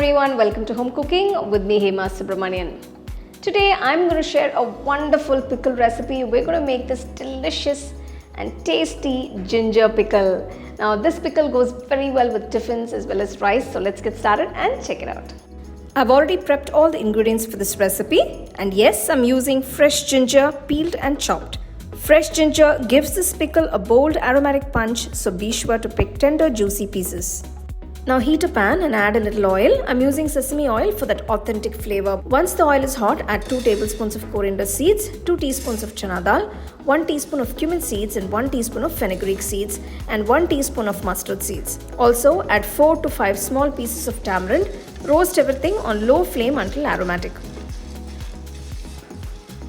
everyone, welcome to Home Cooking with me Hema Subramanian. Today I'm going to share a wonderful pickle recipe. We're going to make this delicious and tasty ginger pickle. Now this pickle goes very well with tiffins as well as rice, so let's get started and check it out. I've already prepped all the ingredients for this recipe, and yes, I'm using fresh ginger peeled and chopped. Fresh ginger gives this pickle a bold aromatic punch, so be sure to pick tender juicy pieces. Now heat a pan and add a little oil. I'm using sesame oil for that authentic flavor. Once the oil is hot, add 2 tablespoons of coriander seeds, 2 teaspoons of chana dal, 1 teaspoon of cumin seeds and 1 teaspoon of fenugreek seeds and 1 teaspoon of mustard seeds. Also add 4 to 5 small pieces of tamarind. Roast everything on low flame until aromatic.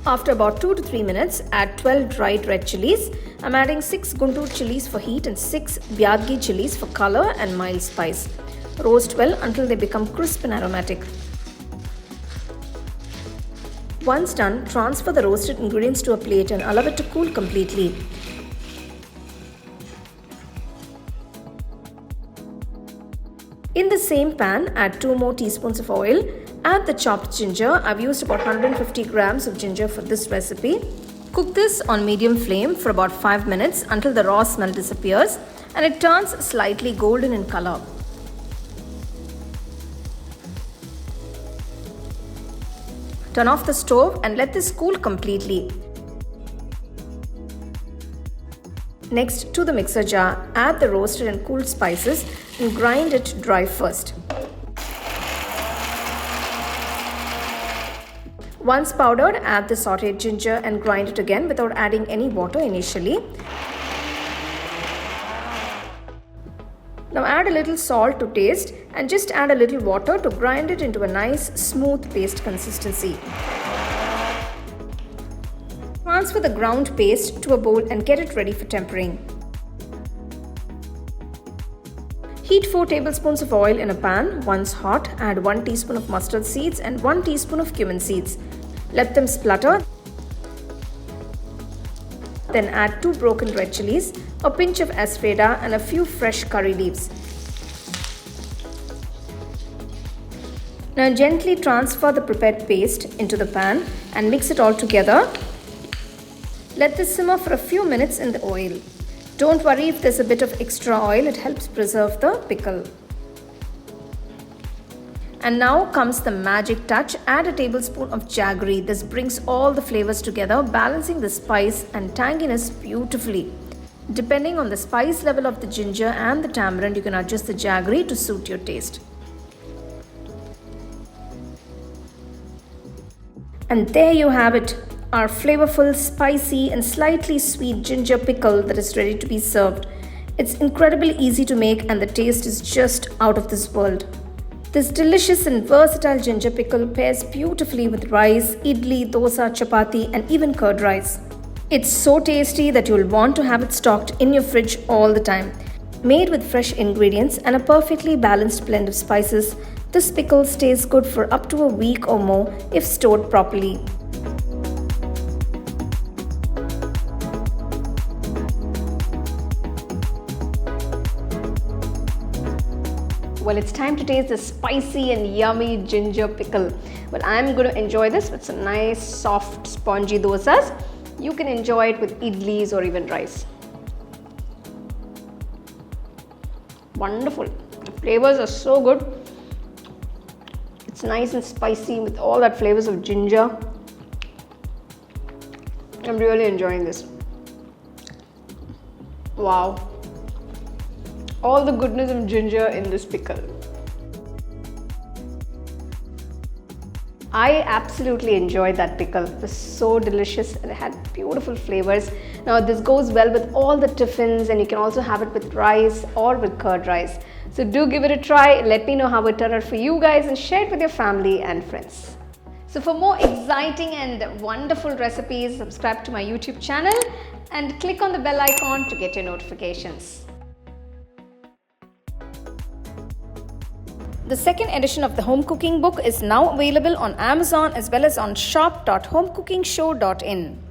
After about 2 to 3 minutes, add 12 dried red chilies. I'm adding 6 Guntur chilies for heat and 6 Byadgi chilies for color and mild spice. Roast well until they become crisp and aromatic. Once done, transfer the roasted ingredients to a plate and allow it to cool completely. In the same pan, add 2 more teaspoons of oil. Add the chopped ginger. I've used about 150 grams of ginger for this recipe. Cook this on medium flame for about 5 minutes until the raw smell disappears and it turns slightly golden in color. Turn off the stove and let this cool completely. Next, to the mixer jar, add the roasted and cooled spices and grind it dry first. Once powdered, add the sautéed ginger and grind it again without adding any water initially. Now add a little salt to taste and just add a little water to grind it into a nice smooth paste consistency. Transfer the ground paste to a bowl and get it ready for tempering. Heat 4 tablespoons of oil in a pan. Once hot, add 1 teaspoon of mustard seeds and 1 teaspoon of cumin seeds. Let them splutter. Then add 2 broken red chilies, a pinch of asafoetida and a few fresh curry leaves. Now gently transfer the prepared paste into the pan and mix it all together. Let this simmer for a few minutes in the oil. Don't worry if there's a bit of extra oil, it helps preserve the pickle. And now comes the magic touch. Add a tablespoon of jaggery. This brings all the flavors together, balancing the spice and tanginess beautifully. Depending on the spice level of the ginger and the tamarind, you can adjust the jaggery to suit your taste. And there you have it, our flavorful, spicy and slightly sweet ginger pickle that is ready to be served. It's incredibly easy to make and the taste is just out of this world. This delicious and versatile ginger pickle pairs beautifully with rice, idli, dosa, chapati and even curd rice. It's so tasty that you'll want to have it stocked in your fridge all the time. Made with fresh ingredients and a perfectly balanced blend of spices, this pickle stays good for up to a week or more if stored properly. Well, it's time to taste the spicy and yummy ginger pickle. Well, I'm going to enjoy this with some nice soft spongy dosas. You can enjoy it with idlis or even rice. Wonderful. The flavors are so good. It's nice and spicy with all that flavors of ginger. I'm really enjoying this. Wow. All the goodness of ginger in this pickle. I absolutely enjoyed that pickle. It was so delicious and it had beautiful flavors. Now this goes well with all the tiffins and you can also have it with rice or with curd rice. So do give it a try. Let me know how it turned out for you guys and share it with your family and friends. So for more exciting and wonderful recipes, subscribe to my YouTube channel and click on the bell icon to get your notifications. The second edition of the home cooking book is now available on Amazon as well as on shop.homecookingshow.in.